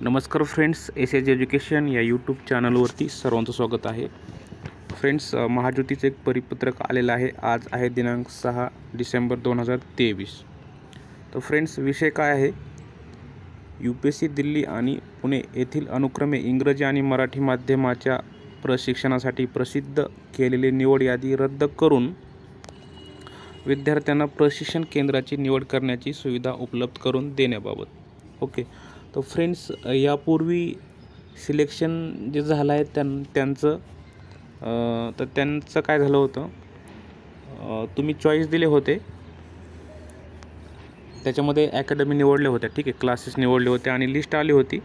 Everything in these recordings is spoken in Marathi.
नमस्कार फ्रेंड्स, एस एच एज्युकेशन या यूट्यूब चॅनलवरती सर्वांचं स्वागत आहे. फ्रेंड्स, महाज्योतीचं एक परिपत्रक आलेलं आहे. आज आहे दिनांक 6 डिसेंबर 2023. तर फ्रेंड्स, विषय काय आहे? UPSC दिल्ली आणि पुणे येथील अनुक्रमे इंग्रजी आणि मराठी माध्यमाच्या प्रशिक्षणासाठी प्रसिद्ध केलेली निवड यादी रद्द करून विद्यार्थ्यांना प्रशिक्षण केंद्राची निवड करण्याची सुविधा उपलब्ध करून देण्याबाबत. ओके, तर फ्रेंड्स, यापूर्वी सिलेक्शन जे झालं आहे त्यांचं काय झालं होतं, तुम्ही चॉईस दिले होते, त्याच्यामध्ये अकॅडमी निवडले होते, ठीक आहे, क्लासेस निवडले होते आणि लिस्ट आली होती.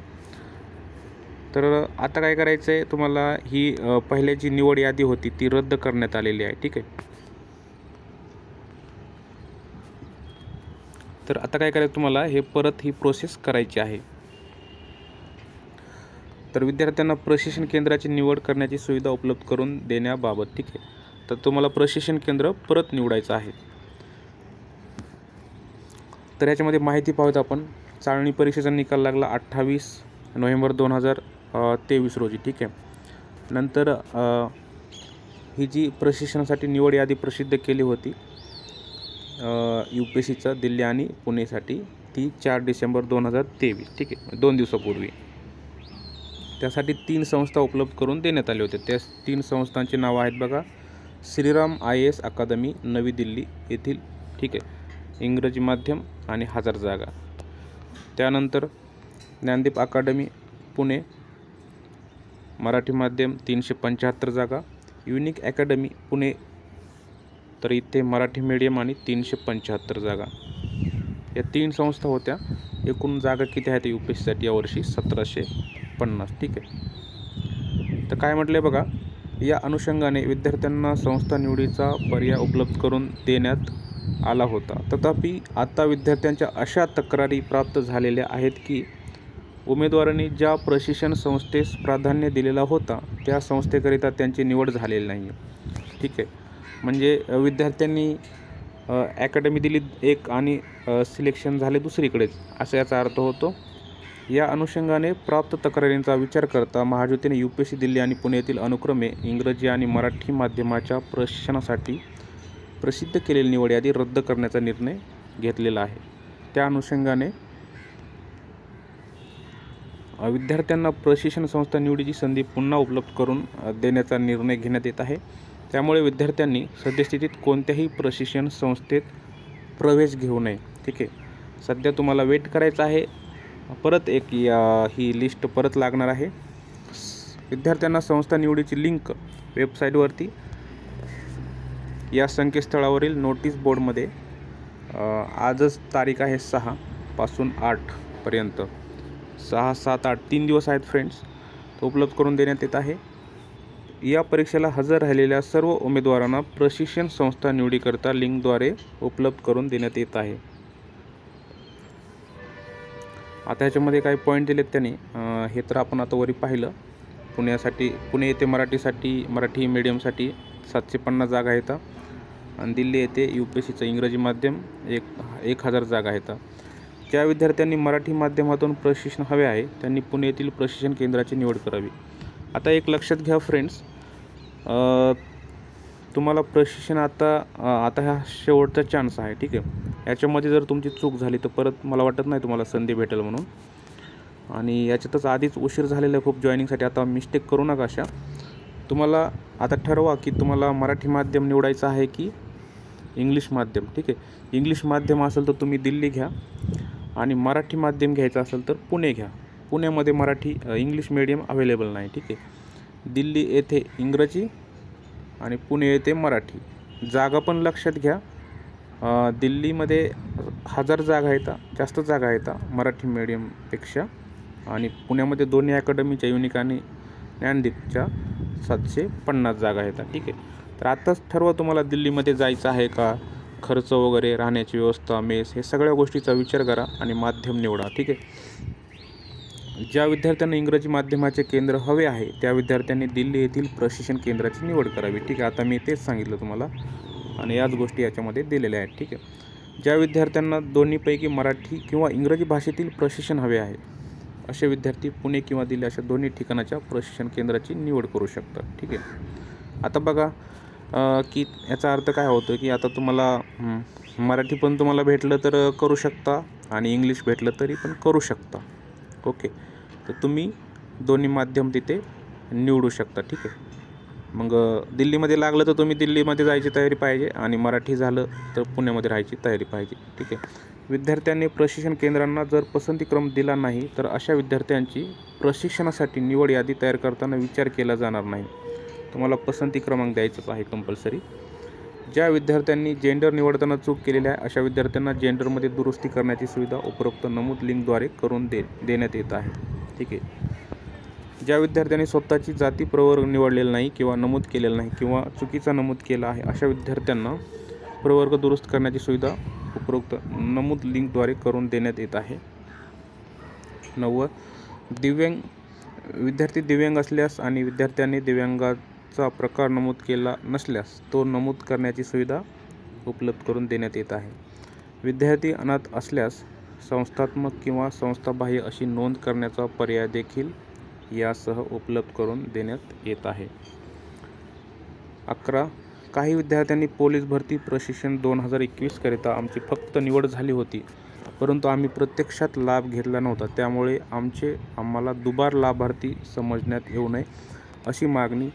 तर आता काय करायचं आहे तुम्हाला, ही पहिल्याची निवड यादी होती ती रद्द करण्यात आलेली आहे, ठीक आहे. तर आता काय करायचं तुम्हाला, हे परत ही प्रोसेस करायची आहे. तर विद्यार्थ्यांना प्रशिक्षण केंद्राची निवड करण्याची सुविधा उपलब्ध करून देण्याबाबत, ठीक आहे. तर तुम्हाला प्रशिक्षण केंद्र परत निवडायचं आहे. तर याच्यामध्ये माहिती पाहूत आपण. चाळणी परीक्षेचा निकाल लागला 28 नोव्हेंबर 2023 रोजी, ठीक आहे. नंतर ही जी प्रशिक्षणासाठी निवड यादी प्रसिद्ध केली होती UPSCचा दिल्ली आणि पुणेसाठी, ती 4 डिसेंबर 2023, ठीक आहे, 2 दिवसापूर्वी. त्यासाठी 3 संस्था उपलब्ध करून देण्यात आले होते. त्या 3 संस्थांची नावं आहेत बघा. श्रीराम IAS अकादमी नवी दिल्ली येथील, ठीक आहे, इंग्रजी माध्यम आणि 1000 जागा. त्यानंतर ज्ञानदीप अकादमी पुणे मराठी माध्यम 375 जागा. युनिक अकॅडमी पुणे, तर इथे मराठी मीडियम आणि 375 जागा. या 3 संस्था होत्या. एकूण जागा किती आहेत UPSCसाठी यावर्षी? 1750, ठीक आहे. तर काय म्हटलं आहे बघा, या अनुषंगाने विद्यार्थ्यांना संस्था निवडीचा पर्याय उपलब्ध करून देण्यात आला होता. तथापि आता विद्यार्थ्यांच्या अशा तक्रारी प्राप्त झालेल्या आहेत की उमेदवारांनी ज्या प्रशिक्षण संस्थेस प्राधान्य दिलेला होता त्या संस्थेकरिता त्यांची निवड झालेली नाही, ठीक आहे. म्हणजे विद्यार्थ्यांनी अकॅडमी दिली एक आणि सिलेक्शन झाले दुसरीकडेच, असा याचा अर्थ होतो. या अनुषंगाने प्राप्त तक्रारींचा विचार करता महाज्योतीने UPSC दिल्ली आणि पुणे येथील अनुक्रमे इंग्रजी आणि मराठी माध्यमाच्या प्रशिक्षणासाठी प्रसिद्ध केलेली निवड यादी रद्द करण्याचा निर्णय घेतलेला आहे. त्या अनुषंगाने विद्यार्थ्यांना प्रशिक्षण संस्था निवडीची संधी पुन्हा उपलब्ध करून देण्याचा निर्णय घेण्यात येत आहे. त्यामुळे विद्यार्थ्यांनी सद्यस्थितीत कोणत्याही प्रशिक्षण संस्थेत प्रवेश घेऊ नये, ठीक आहे. सध्या तुम्हाला वेट करायचं आहे. परत ही लिस्ट परत लागणार आहे. विद्यार्थ्यांना संस्था निवडीची लिंक वेबसाईटवरती या संकेतस्थळावरील नोटीस बोर्डमध्ये आजच तारीख आहे 6 पासून 8 पर्यंत, 6, 7, 8 3 दिवस आहेत फ्रेंड्स, तो उपलब्ध करून देण्यात येत आहे. या परीक्षेला हजर राहिलेल्या सर्व उमेदवारांना प्रशिक्षण संस्था निवडीकरता लिंकद्वारे उपलब्ध करून देण्यात येत आहे. आता ह्याच्यामध्ये काही पॉईंट दिलेत त्यांनी, हे तर आपण आता वरी पाहिलं. पुणे येथे मराठी मीडियमसाठी 750 जागा आहेत आणि दिल्ली येथे UPSCचं इंग्रजी माध्यम 1000 जागा आहेत. ज्या विद्यार्थ्यांनी मराठी माध्यमातून प्रशिक्षण हवे आहे त्यांनी पुणे येथील प्रशिक्षण केंद्राची निवड करावी. आता एक लक्षात घ्या फ्रेंड्स, तुम्हाला प्रशिक्षण आता हा शेवटचा चान्स आहे, ठीक आहे. याच्यामध्ये जर तुमची चूक झाली तर परत मला वाटत नाही तुम्हाला संधी भेटेल म्हणून. आणि याच्यातच आधीच उशीर झालेला आहे खूप जॉईनिंगसाठी. आता मिस्टेक करू नका अशा. तुम्हाला आता ठरवा की तुम्हाला मराठी माध्यम निवडायचं आहे की इंग्लिश माध्यम, ठीक आहे. इंग्लिश माध्यम असेल तर तुम्ही दिल्ली घ्या आणि मराठी माध्यम घ्यायचं असेल तर पुणे घ्या. पुण्यामध्ये इंग्लिश मीडियम अवेलेबल नाही, ठीक आहे. दिल्ली येथे इंग्रजी आणि पुणे येथे मराठी. जागा पण लक्षात घ्या, दिल्लीमध्ये 1000 जागा आहेत, जास्त जागा आहेत मराठी मीडियमपेक्षा. आणि पुण्यामध्ये दोन्ही अकॅडमीच्या युनिक आणि ज्ञानदीपच्या 750 जागा आहेत, ठीक आहे. तर आत्ताच ठरवा तुम्हाला दिल्लीमध्ये जायचं आहे का, खर्च वगैरे, राहण्याची व्यवस्था, मेस, हे सगळ्या गोष्टीचा विचार करा आणि माध्यम निवडा, ठीक आहे. ज्या विद्यार्थ्यांना इंग्रजी माध्यमाचे केंद्र हवे आहे त्या विद्यार्थ्यांनी दिल्ली येथील प्रशिक्षण केंद्राची निवड करावी, ठीक आहे. आता मी तेच सांगितलं तुम्हाला आणि याच गोष्टी याच्यामध्ये दिलेल्या आहेत, ठीक आहे. ज्या विद्यार्थ्यांना दोन्हीपैकी मराठी किंवा इंग्रजी भाषेतील प्रशिक्षण हवे आहे असे विद्यार्थी पुणे किंवा दिल्ली अशा दोन्ही ठिकाणाच्या प्रशिक्षण केंद्राची निवड करू शकतात. ठीक आहे. आता बघा की याचा अर्थ काय होतो की आता तुम्हाला मराठी पण तुम्हाला भेटलं तर करू शकता आणि इंग्लिश भेटलं तरी पण करू शकता. ओके. तर तुम्ही दोन्ही माध्यम तिथे निवडू शकता. ठीक आहे. मग दिल्लीमध्ये लागलं तर तुम्ही दिल्लीमध्ये जायची तयारी पाहिजे आणि मराठी झालं तर पुण्यामध्ये राहायची तयारी पाहिजे. ठीक आहे. विद्यार्थ्यांनी प्रशिक्षण केंद्रांना जर पसंतीक्रम दिला नाही तर अशा विद्यार्थ्यांची प्रशिक्षणासाठी निवड यादी तयार करताना विचार केला जाणार नाही. तुम्हाला पसंती क्रमांक द्यायचाच आहे कंपल्सरी. ज्या विद्यार्थ्यांनी जेंडर निवडताना चूक केलेली आहे अशा विद्यार्थ्यांना जेंडरमध्ये दुरुस्ती करण्याची सुविधा उपरोक्त नमूद लिंकद्वारे करून देण्यात येत आहे. ठीक आहे. ज्या विद्यार्थ्यांनी स्वतःची जाती प्रवर्ग निवडलेला नाही किंवा नमूद केलेला नाही किंवा चुकीचा नमूद केला आहे अशा विद्यार्थ्यांना प्रवर्ग दुरुस्त करण्याची सुविधा उपरोक्त नमूद लिंकद्वारे करून देण्यात येत आहे. 9. विद्यार्थी दिव्यांग असल्यास आणि विद्यार्थ्यांनी दिव्यांगाचा प्रकार नमूद केला नसल्यास तो नमूद करण्याची सुविधा उपलब्ध करून देण्यात येत आहे. विद्यार्थी अनाथ असल्यास संस्थात्मक किंवा संस्थाबाह्य अशी नोंद करण्याचा पर्याय देखील यासह उपलब्ध करून देण्यात येत आहे. 11. काही विद्यार्थ्यांनी पोलीस भरती प्रशिक्षण 2021 करिता आमची फक्त निवड झाली होती परंतु आम्ही प्रत्यक्षात लाभ घेतला नव्हता. त्यामुळे आम्हाला दुबार लाभार्थी समजण्यात येऊ नये अशी मागणी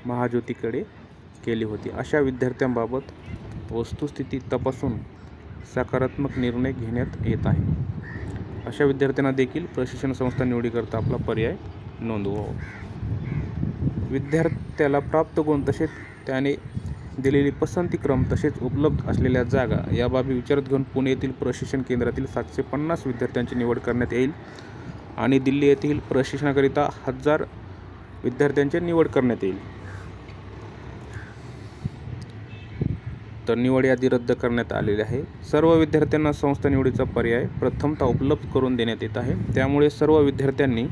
महाज्योतीकडे केली होती. अशा विद्यार्थ्यांबाबत वस्तुस्थिती तपासून सकारात्मक निर्णय घेण्यात येत आहे. अशा विद्यार्थ्यांना देखील प्रशिक्षण संस्था निवडीकरता आपला पर्याय नोंदवावा. विद्यार्थ्याला प्राप्त गुण तसेच त्याने दिलेली पसंतीक्रम तसेच उपलब्ध असलेल्या जागा या बाबी विचारात घेऊन पुणे येथील प्रशिक्षण केंद्रातील 750 विद्यार्थ्यांची निवड करण्यात येईल आणि दिल्ली येथील प्रशिक्षणाकरिता 1000 विद्यार्थ्यांची निवड करण्यात येईल. तर निवड यादी रद्द करण्यात आलेली आहे. सर्व विद्यार्थ्यांना संस्था निवडीचा पर्याय प्रथमतः उपलब्ध करून देण्यात येत आहे. त्यामुळे सर्व विद्यार्थ्यांनी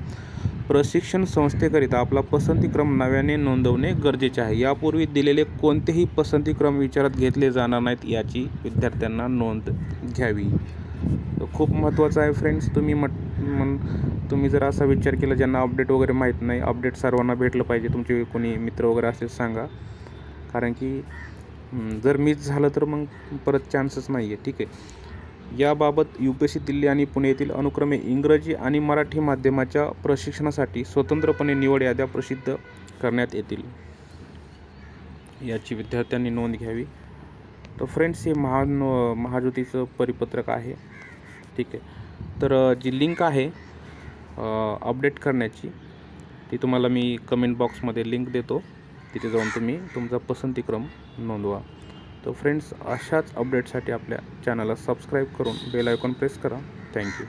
प्रशिक्षण संस्थेकरिता आपला पसंतीक्रम नव्याने नोंदवणे गरजेचे आहे. यापूर्वी दिलेले कोणतेही पसंतीक्रम विचारात घेतले जाणार नाहीत याची विद्यार्थ्यांना नोंद घ्यावी. खूप महत्त्वाचं आहे फ्रेंड्स. तुम्ही जर असा विचार केला ज्यांना अपडेट वगैरे माहीत नाही, अपडेट सर्वांना भेटलं पाहिजे. तुमचे कोणी मित्र वगैरे असेल सांगा, कारण की जर मिस झालं तर मग परत चान्सच नाही आहे. ठीक आहे. याबाबत UPSC दिल्ली आणि पुणे येथील अनुक्रमे इंग्रजी आणि मराठी माध्यमाच्या प्रशिक्षणासाठी स्वतंत्रपणे निवड याद्या प्रसिद्ध करण्यात येतील याची विद्यार्थ्यांनी नोंद घ्यावी. तर फ्रेंड्स हे महाज्योतीचं परिपत्रक आहे. ठीक आहे. तर जी लिंक आहे अपडेट करण्याची ती तुम्हाला मी कमेंट बॉक्समध्ये लिंक देतो. तिथे जाऊन तुम्ही तुमचा पसंतीक्रम नोंदवा. तर फ्रेंड्स अशाच अपडेटसाठी आपल्या चॅनलला सबस्क्राईब करून बेल आयकॉन प्रेस करा. थँक्यू.